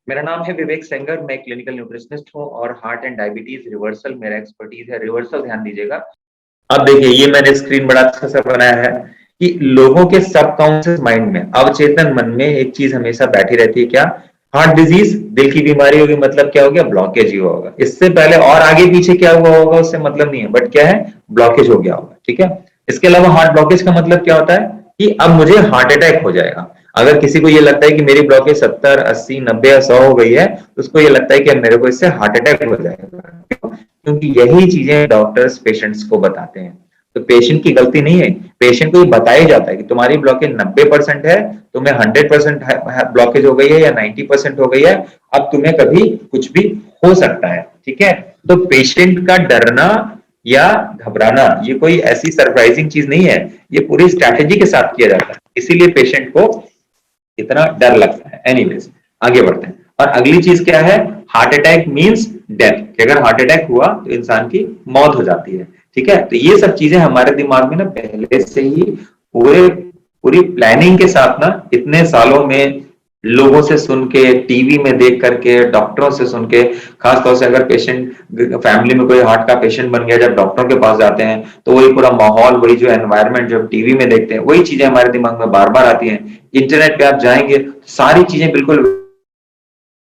मेरा नाम है विवेक सेंगर, मैं क्लिनिकल न्यूट्रिशनिस्ट हूँ और हार्ट एंड डायबिटीज रिवर्सल मेरा एक्सपर्टीज है। रिवर्सल ध्यान दीजिएगा। अब देखिए, ये मैंने स्क्रीन बड़ा अच्छा सा बनाया है कि लोगों के सबकॉन्शियस माइंड में, अवचेतन मन में एक चीज हमेशा बैठी रहती है, क्या? हार्ट डिजीज, दिल की बीमारी होगी, मतलब क्या हो गया? ब्लॉकेज ही होगा। इससे पहले और आगे पीछे क्या हुआ होगा उससे मतलब नहीं है, बट क्या है? ब्लॉकेज हो गया होगा। ठीक है। इसके अलावा हार्ट ब्लॉकेज का मतलब क्या होता है कि अब मुझे हार्ट अटैक हो जाएगा। अगर किसी को ये लगता है कि मेरी ब्लॉकेज 70, 80, 90 या 100 हो गई है, तो उसको ये लगता है कि अब मेरे को इससे हार्ट अटैक हो जाएगा, क्योंकि यही चीजें डॉक्टर्स पेशेंट्स को बताते हैं। तो पेशेंट की गलती नहीं है, पेशेंट को ये बताया जाता है कि तुम्हारी ब्लॉकेज 90% है, तुम्हें 100% ब्लॉकेज हो गई है या 90% हो गई है, अब तुम्हें कभी कुछ भी हो सकता है। ठीक है। तो पेशेंट का डरना या घबराना ये कोई ऐसी सरप्राइजिंग चीज नहीं है, ये पूरी स्ट्रैटेजी के साथ किया जाता है, इसीलिए पेशेंट को इतना डर लगता है। एनीवेज, आगे बढ़ते हैं। और अगली चीज क्या है? हार्ट अटैक मींस डेथ, कि अगर हार्ट अटैक हुआ तो इंसान की मौत हो जाती है। ठीक है। तो ये सब चीजें हमारे दिमाग में ना पहले से ही पूरे पूरी प्लानिंग के साथ ना इतने सालों में लोगों से सुन के, टीवी में देख करके, डॉक्टरों से सुन के, खासतौर से अगर पेशेंट फैमिली में कोई हार्ट का पेशेंट बन गया, जब डॉक्टरों के पास जाते हैं तो वही पूरा माहौल, वही जो एनवायरनमेंट जो टीवी में देखते हैं, वही चीजें हमारे दिमाग में बार बार आती हैं। इंटरनेट पे आप जाएंगे, सारी चीजें बिल्कुल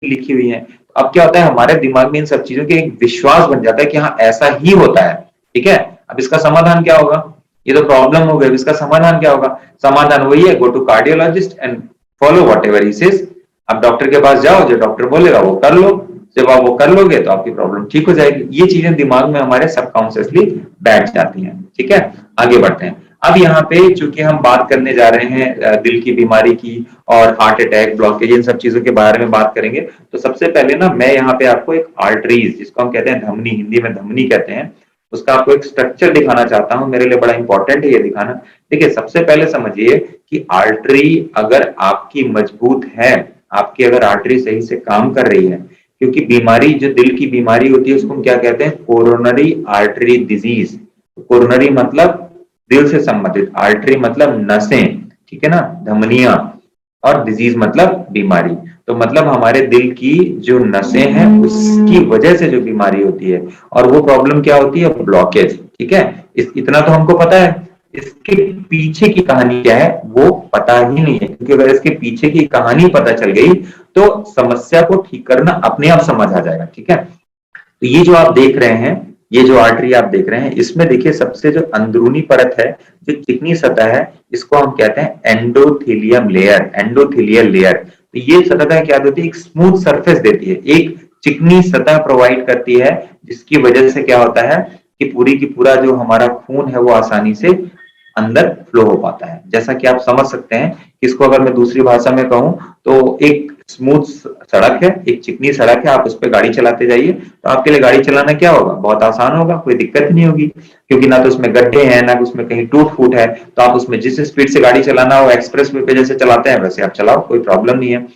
लिखी हुई हैं। अब क्या होता है, हमारे दिमाग में इन सब चीजों के एक विश्वास बन जाता है कि हाँ ऐसा ही होता है। ठीक है। अब इसका समाधान क्या होगा? ये तो प्रॉब्लम हो गई, इसका समाधान क्या होगा? समाधान वही है, go to cardiologist and follow whatever he says. अब डॉक्टर के पास जाओ, जो डॉक्टर बोलेगा वो कर लो। जब आप वो कर लोगे तो आपकी प्रॉब्लम ठीक हो जाएगी। ये चीजें दिमाग में हमारे सबकॉन्शियसली बैठ जाती हैं। ठीक है। आगे बढ़ते हैं। अब यहाँ पे चूंकि हम बात करने जा रहे हैं दिल की बीमारी की और हार्ट अटैक, ब्लॉकेज, इन सब चीजों के बारे में बात करेंगे, तो सबसे पहले ना मैं यहाँ पे आपको एक आर्टरीज, जिसको हम कहते हैं धमनी, हिंदी में धमनी कहते हैं, उसका आपको एक स्ट्रक्चर दिखाना चाहता हूं। मेरे लिए बड़ा इंपॉर्टेंट है ये दिखाना। देखिए, सबसे पहले समझिए कि आर्टरी अगर आपकी मजबूत है, आपकी अगर आर्टरी सही से काम कर रही है, क्योंकि बीमारी जो दिल की बीमारी होती है उसको हम क्या कहते हैं? Coronary artery disease. कोरोनरी मतलब दिल से संबंधित, आर्टरी मतलब नसें, ठीक है ना, धमनियां, और डिजीज मतलब बीमारी। तो मतलब हमारे दिल की जो नसें हैं उसकी वजह से जो बीमारी होती है, और वो प्रॉब्लम क्या होती है? ब्लॉकेज। ठीक है। इतना तो हमको पता है। इसके पीछे की कहानी क्या है वो पता ही नहीं है, क्योंकि अगर इसके पीछे की कहानी पता चल गई तो समस्या को ठीक करना अपने आप समझ आ जाएगा। ठीक है। तो ये जो आप देख रहे हैं, ये जो आर्टरी आप देख रहे हैं, इसमें देखिए सबसे जो अंदरूनी परत है, जो चिकनी सतह है, इसको हम कहते हैं एंडोथेलियम लेयर, एंडोथेलियल लेयर। तो ये सतह क्या देती है? एक स्मूथ सरफेस देती है, एक चिकनी सतह प्रोवाइड करती है, जिसकी वजह से क्या होता है कि पूरी की पूरा जो हमारा खून है वो आसानी से अंदर फ्लो हो पाता है। जैसा कि आप समझ सकते हैं, इसको अगर मैं दूसरी भाषा में कहूं तो एक स्मूथ सड़क है, एक चिकनी सड़क है, आप उस पर गाड़ी चलाते जाइए, तो आपके लिए गाड़ी चलाना क्या होगा? बहुत आसान होगा, कोई दिक्कत नहीं होगी, क्योंकि ना तो उसमें गड्ढे हैं, ना उसमें कहीं टूट फूट है। तो आप उसमें जिस स्पीड से गाड़ी चलाना हो, एक्सप्रेस वे पे जैसे चलाते हैं वैसे आप चलाओ, कोई प्रॉब्लम नहीं है।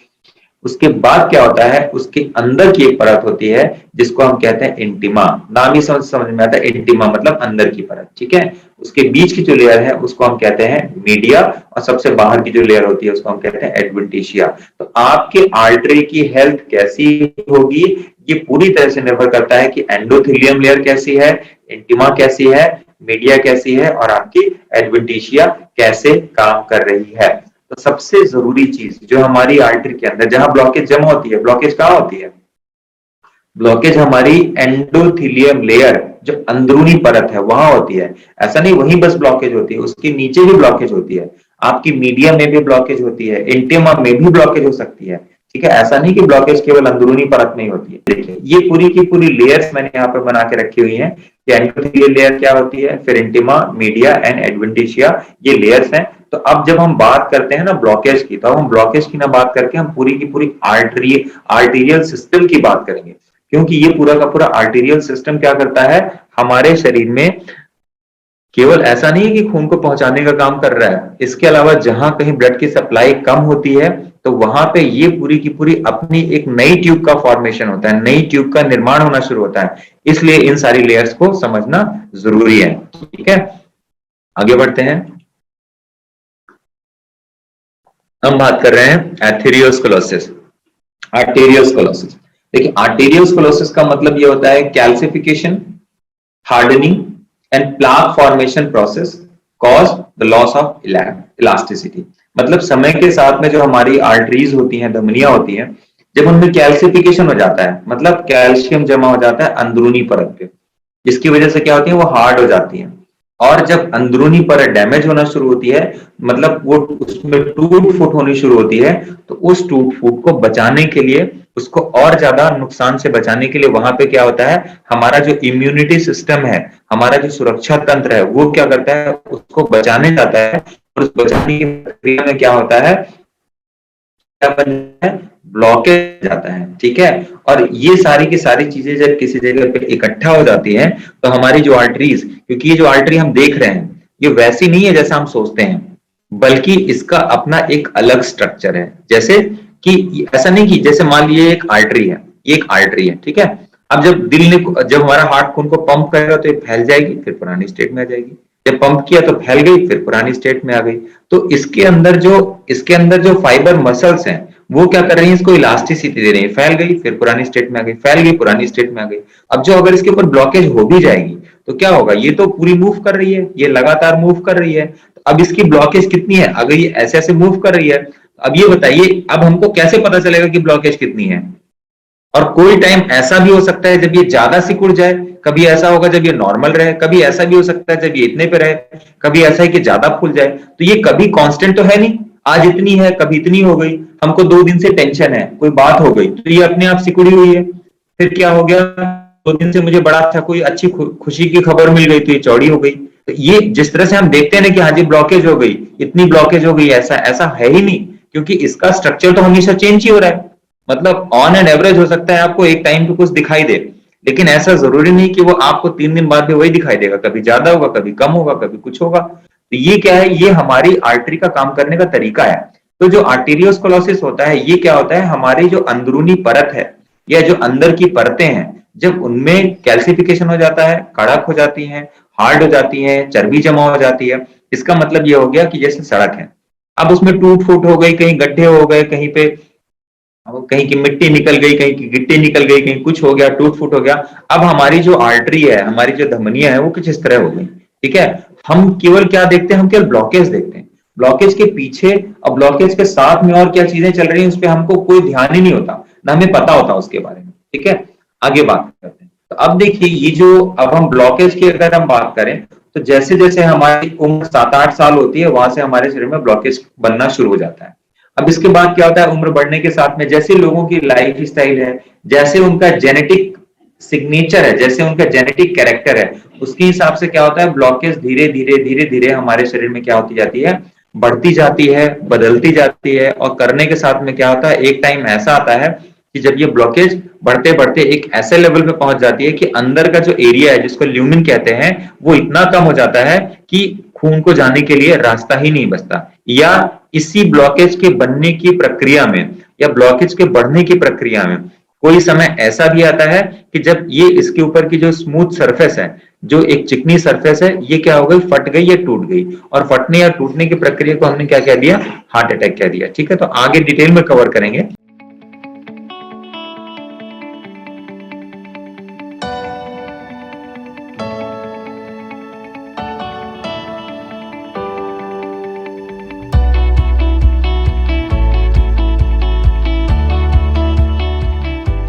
उसके बाद क्या होता है, उसके अंदर की एक परत होती है जिसको हम कहते हैं इंटिमा। नाम ही समझ में आता है, इंटिमा मतलब अंदर की परत। ठीक है। उसके बीच की जो लेयर है उसको हम कहते हैं मीडिया, और सबसे बाहर की जो लेयर होती है उसको हम कहते हैं एडवेंटिशिया। तो आपके आर्टरी की हेल्थ कैसी होगी ये पूरी तरह से निर्भर करता है कि एंडोथेलियम लेयर कैसी है, इंटिमा कैसी है, मीडिया कैसी है, और आपकी एडवेंटिशिया कैसे काम कर रही है। तो सबसे जरूरी चीज जो हमारी आर्टरी के अंदर जहां ब्लॉकेज जमा होती है, ब्लॉकेज कहां होती है? ब्लॉकेज हमारी एंडोथेलियम लेयर, जो अंदरूनी परत है वहां होती है। ऐसा नहीं वहीं बस ब्लॉकेज होती है, उसके नीचे भी ब्लॉकेज होती है, आपकी मीडिया में भी ब्लॉकेज होती है, इंटिमा में भी ब्लॉकेज हो सकती है। ठीक है। ऐसा नहीं कि ब्लॉकेज केवल अंदरूनी परत में ही होती है। देखिए, ये पूरी की पूरी लेयर्स मैंने यहाँ पे बना के रखी हुई है कि एंडोथेलियल लेयर क्या होती है, फिर इंटिमा, मीडिया एंड एडवेंटिशिया, ये लेयर्स हैं। तो अब जब हम बात करते हैं ना ब्लॉकेज की, तो हम ब्लॉकेज की ना बात करके हम पूरी की पूरी आर्टीरियल सिस्टम की बात करेंगे, क्योंकि ये पूरा का पूरा आर्टीरियल सिस्टम क्या करता है हमारे शरीर में? केवल ऐसा नहीं है कि खून को पहुंचाने का काम कर रहा है, इसके अलावा जहां कहीं ब्लड की सप्लाई कम होती है तो वहां पे ये पूरी की पूरी अपनी एक नई ट्यूब का फॉर्मेशन होता है, नई ट्यूब का निर्माण होना शुरू होता है। इसलिए इन सारी लेयर्स को समझना जरूरी है। ठीक है। आगे बढ़ते हैं। हम बात कर रहे हैं एथेरियोस्क्लेरोसिस। आर्टेरियोस्क्लेरोसिस, देखिए आर्टेरियोस्क्लेरोसिस का मतलब ये होता है calcification, hardening and plaque formation process cause the loss of elasticity. मतलब समय के साथ में जो हमारी आर्टरीज होती हैं, धमनियां होती हैं, जब उनमें कैल्सिफिकेशन हो जाता है, मतलब कैल्शियम जमा हो जाता है अंदरूनी परत पे, जिसकी वजह से क्या होती है, वो हार्ड हो जाती है। और जब अंदरूनी परत डैमेज होना शुरू होती है, मतलब वो उसमें टूट फूट होनी शुरू होती है, तो उस टूट फूट को बचाने के लिए, उसको और ज्यादा नुकसान से बचाने के लिए वहां पे क्या होता है, हमारा जो इम्यूनिटी सिस्टम है, हमारा जो सुरक्षा तंत्र है, वो क्या करता है, उसको बचाने जाता है। और उस बचाने की प्रक्रिया में क्या होता है, क्या बन जाता है, ब्लॉकेज जाता है। ठीक है, और ये सारी की सारी चीजें जब किसी जगह पे इकट्ठा हो जाती हैं, तो हमारी जो आर्टरीज, क्योंकि ये जो आर्टरी हम देख रहे हैं, ये वैसी नहीं है जैसा हम सोचते हैं, बल्कि इसका अपना एक अलग स्ट्रक्चर है। जैसे कि ऐसा नहीं कि जैसे मान लीजिए एक आर्टरी है, ये एक आर्टरी है, ठीक है। अब जब हमारा हार्ट खून को पंप करेगा तो ये फैल जाएगी, फिर पुरानी स्टेट में आ जाएगी। जब पंप किया तो फैल गई, फिर पुरानी स्टेट में आ गई। तो इसके अंदर जो फाइबर मसल्स हैं, वो क्या कर रही है, इसको इलास्टिसिटी दे रही है, फैल गई फिर पुरानी स्टेट में आ गई, फैल गई पुरानी स्टेट में आ गई। अब जो अगर इसके ऊपर ब्लॉकेज हो भी जाएगी तो क्या होगा, ये तो पूरी मूव कर रही है, ये लगातार मूव कर रही है। अब इसकी ब्लॉकेज कितनी है, अगर ये ऐसे ऐसे मूव कर रही है, अब ये बताइए, अब हमको कैसे पता चलेगा कि ब्लॉकेज कितनी है। और कोई टाइम ऐसा भी हो सकता है जब ये ज्यादा सिकुड़ जाए, कभी ऐसा होगा जब ये नॉर्मल रहे, कभी ऐसा भी हो सकता है जब ये इतने पे रहे, कभी ऐसा है कि ज्यादा फूल जाए। तो ये कभी कांस्टेंट तो है नहीं, आज इतनी है कभी इतनी हो गई, हमको 2 दिन से टेंशन है, कोई बात हो गई तो ये अपने आप सिकुड़ी हुई है। फिर क्या हो गया, 2 दिन से मुझे बड़ा अच्छा कोई अच्छी खुशी की खबर मिल गई तो ये चौड़ी हो गई। तो ये जिस तरह से हम देखते हैं ना कि हाँ जी ब्लॉकेज हो गई, इतनी ब्लॉकेज हो गई, ऐसा ऐसा है ही नहीं, क्योंकि इसका स्ट्रक्चर तो हमेशा चेंज ही हो रहा है। मतलब ऑन एंड एवरेज हो सकता है आपको एक टाइम पे कुछ दिखाई दे, लेकिन ऐसा जरूरी नहीं कि वो आपको 3 दिन बाद भी वही दिखाई देगा, कभी ज्यादा होगा, कभी कम होगा, कभी कुछ होगा। तो ये क्या है, ये हमारी आर्टरी का काम करने का तरीका है। तो जो आर्टेरियोस्क्लेरोसिस होता है, ये क्या होता है, हमारी जो अंदरूनी परत है या जो अंदर की परतें हैं, जब उनमें कैल्सिफिकेशन हो जाता है, कड़क हो जाती हैं, हार्ड हो जाती हैं, चर्बी जमा हो जाती है, इसका मतलब ये हो गया कि जैसे सड़क है, अब उसमें टूट फूट हो गई, कहीं गड्ढे हो गए, कहीं पे कहीं की मिट्टी निकल गई, कहीं की गिट्टी निकल गई, कहीं कुछ हो गया, टूट फूट हो गया। अब हमारी जो आर्टरी है, हमारी जो धमनियां है, वो कुछ इस तरह हो गई। ठीक है, हम केवल क्या देखते हैं, हम केवल ब्लॉकेज देखते हैं, ब्लॉकेज के पीछे और ब्लॉकेज के साथ में और क्या चीजें चल रही हैं, उस पर हमको कोई ध्यान ही नहीं होता, ना हमें पता होता उसके बारे में। ठीक है, आगे बात करते हैं। तो अब देखिए, ये जो अब हम ब्लॉकेज की अगर हम बात करें, तो जैसे जैसे हमारी उम्र 7-8 साल होती है, वहां से हमारे शरीर में ब्लॉकेज बनना शुरू हो जाता है। अब इसके बाद क्या होता है, उम्र बढ़ने के साथ में जैसे लोगों की लाइफ स्टाइल है, जैसे उनका जेनेटिक सिग्नेचर है, जैसे उनका जेनेटिक कैरेक्टर है, उसके हिसाब से क्या होता है, ब्लॉकेज धीरे धीरे धीरे धीरे हमारे शरीर में क्या होती जाती है, बढ़ती जाती है, बदलती जाती है। और करने के साथ में क्या होता है, एक टाइम ऐसा आता है कि जब ये ब्लॉकेज बढ़ते बढ़ते एक ऐसे लेवल पे पहुंच जाती है कि अंदर का जो एरिया है, जिसको ल्यूमिन कहते हैं, वो इतना कम हो जाता है कि खून को जाने के लिए रास्ता ही नहीं बचता। या इसी ब्लॉकेज के बनने की प्रक्रिया में या ब्लॉकेज के बढ़ने की प्रक्रिया में कोई समय ऐसा भी आता है कि जब ये इसके ऊपर की जो स्मूथ सरफेस है, जो एक चिकनी सरफेस है, ये क्या हो गई, फट गई या टूट गई। और फटने या टूटने की प्रक्रिया को हमने क्या कह दिया, हार्ट अटैक कह दिया। ठीक है, तो आगे डिटेल में कवर करेंगे।